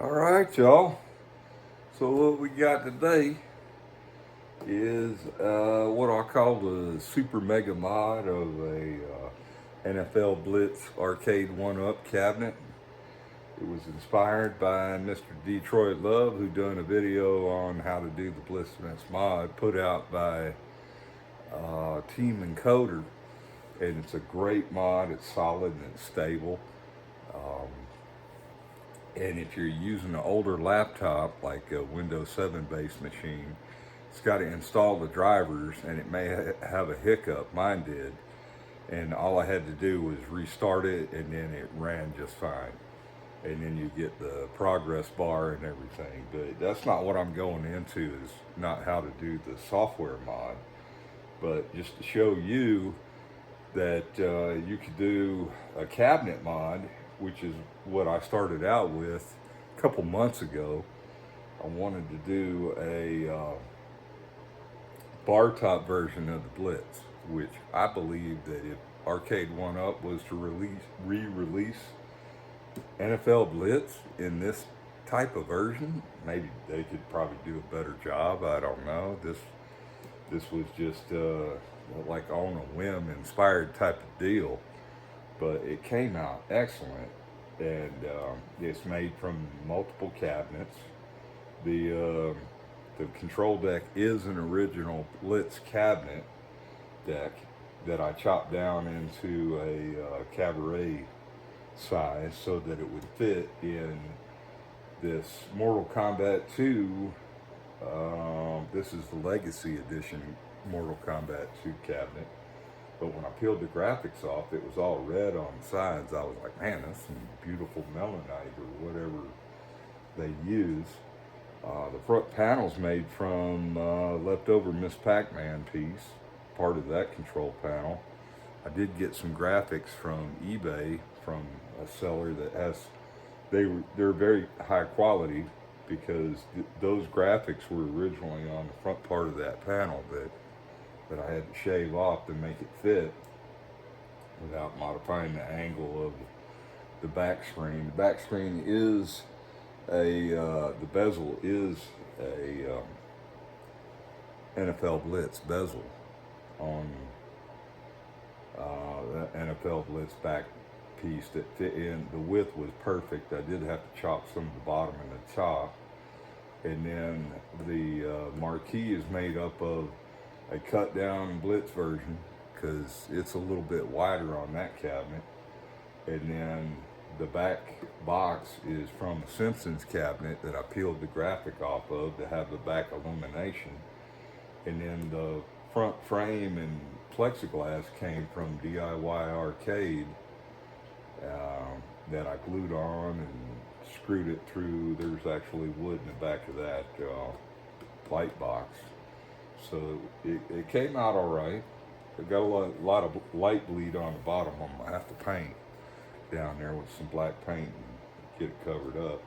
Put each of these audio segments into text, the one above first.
All right, y'all. So what we got today is what I call the super mega mod of a NFL Blitz Arcade 1-up cabinet. It was inspired by Mr. Detroit Love, who done a video on how to do the Blitzmas mod, put out by Team Encoder, and it's a great mod. It's solid and it's stable. Um, And if you're using an older laptop, like a Windows 7 based machine, it's got to install the drivers and it may have a hiccup. Mine did. And all I had to do was restart it and then it ran just fine. And then you get the progress bar and everything. But that's not what I'm going into, is not how to do the software mod, but just to show you that you could do a cabinet mod, which is what I started out with a couple months ago. I wanted to do a bar top version of the Blitz, which I believe that if Arcade1up was to re-release NFL Blitz in this type of version, maybe they could probably do a better job. I don't know. This was just like on a whim inspired type of deal, but it came out excellent, and it's made from multiple cabinets. The control deck is an original Blitz cabinet deck that I chopped down into a cabaret size so that it would fit in this Mortal Kombat 2. This is the Legacy Edition Mortal Kombat 2 cabinet. But when I peeled the graphics off, it was all red on the sides. I was like, man, that's some beautiful melanite or whatever they use. The front panel's made from leftover Miss Pac-Man piece, part of that control panel. I did get some graphics from eBay from a seller that has, they're very high quality, because those graphics were originally on the front part of that panel that I had to shave off to make it fit without modifying the angle of the back screen. The back screen is the bezel is a NFL Blitz bezel on the NFL Blitz back piece that fit in. The width was perfect. I did have to chop some of the bottom and the top. And then the marquee is made up of a cut down Blitz version, because it's a little bit wider on that cabinet. And then the back box is from a Simpsons cabinet that I peeled the graphic off of to have the back illumination. And then the front frame and plexiglass came from DIY Arcade, that I glued on and screwed it through. There's actually wood in the back of that light box. So it came out all right. It got a lot of light bleed on the bottom. I'm going to have to paint down there with some black paint and get it covered up.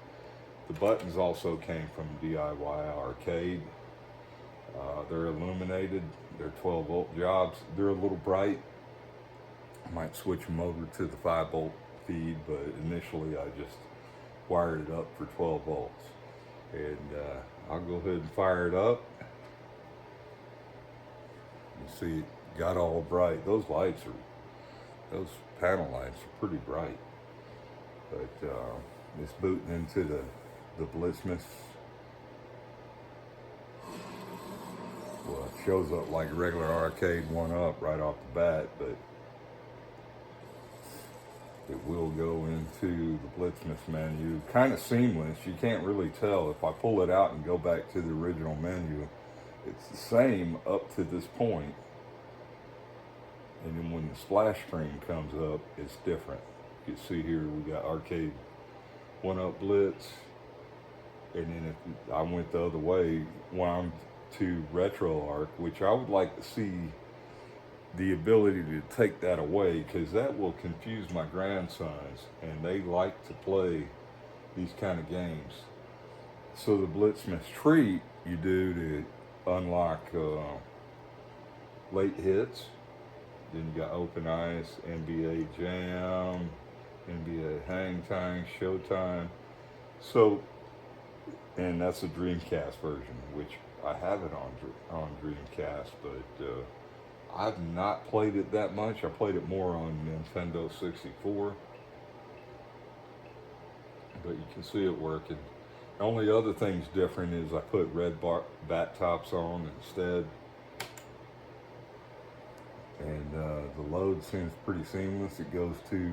The buttons also came from DIY Arcade. They're illuminated. They're 12-volt jobs. They're a little bright. I might switch them over to the 5-volt feed, but initially I just wired it up for 12 volts. And I'll go ahead and fire it up. You see it got all bright. Those those panel lights are pretty bright. But it's booting into the Blitzmas. Well, it shows up like regular Arcade 1-up right off the bat, but it will go into the Blitzmas menu. Kind of seamless. You can't really tell. If I pull it out and go back to the original menu, it's the same up to this point. And then when the splash screen comes up, it's different. You can see here we got Arcade 1-up Blitz. And then if I went the other way, wound to RetroArch, which I would like to see the ability to take that away, because that will confuse my grandsons, and they like to play these kind of games. So the Blitzmas treat you do to unlock late hits. Then you got Open Ice, NBA Jam, NBA Hang Time, Showtime. So and that's a Dreamcast version, which I have it on Dreamcast, but I've not played it that much. I played it more on Nintendo 64, but you can see it working. The only other thing's different is I put red bat tops on instead, and the load seems pretty seamless. It goes to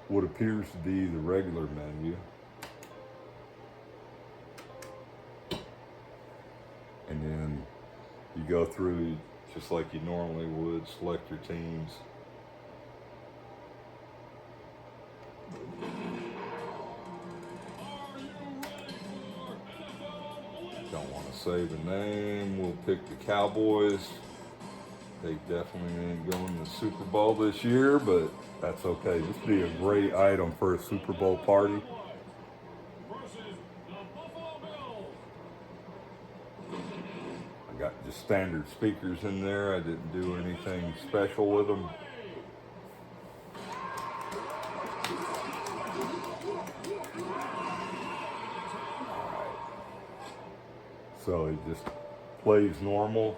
what appears to be the regular menu, and then you go through just like you normally would, select your teams. Don't want to say the name. We'll pick the Cowboys. They definitely ain't going to the Super Bowl this year, but that's okay. This would be a great item for a Super Bowl party. I got just standard speakers in there. I didn't do anything special with them. So it just plays normal.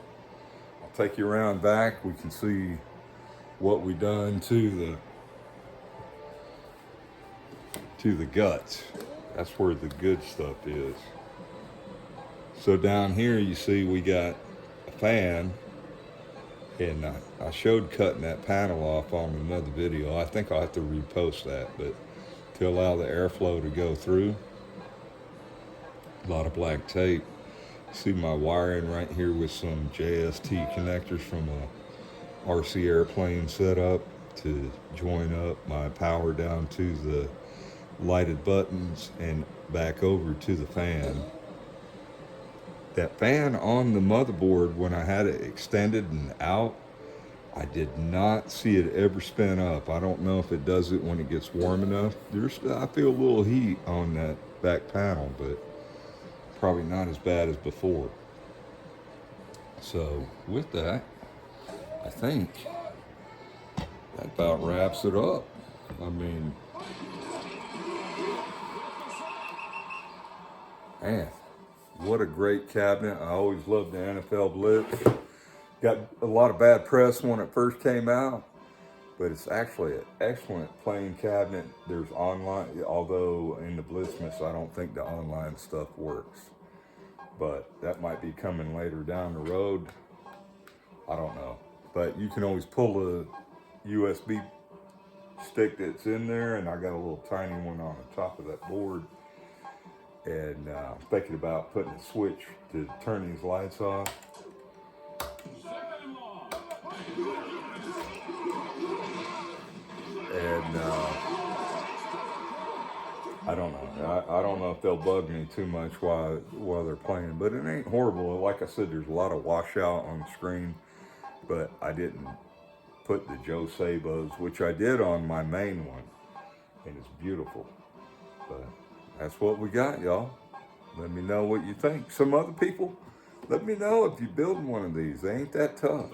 I'll take you around back. We can see what we done to the guts. That's where the good stuff is. So down here you see we got a fan, and I showed cutting that panel off on another video. I think I'll have to repost that, but to allow the airflow to go through, a lot of black tape. See my wiring right here with some JST connectors from a RC airplane setup to join up my power down to the lighted buttons and back over to the fan. That fan on the motherboard, when I had it extended and out, I did not see it ever spin up. I don't know if it does it when it gets warm enough. I feel a little heat on that back panel, but probably not as bad as before. So with that, I think that about wraps it up. I mean, man, what a great cabinet. I always loved the NFL Blitz. Got a lot of bad press when it first came out, but it's actually an excellent playing cabinet. There's online, although in the Blitzmas, I don't think the online stuff works. But that might be coming later down the road. I don't know. But you can always pull the USB stick that's in there, and I got a little tiny one on the top of that board. And I'm thinking about putting a switch to turn these lights off. And I don't know. I don't know if they'll bug me too much while they're playing, but it ain't horrible. Like I said, there's a lot of washout on the screen, but I didn't put the Joe Sabos, which I did on my main one, and it's beautiful. But that's what we got, y'all. Let me know what you think. Some other people, let me know if you're building one of these. They ain't that tough.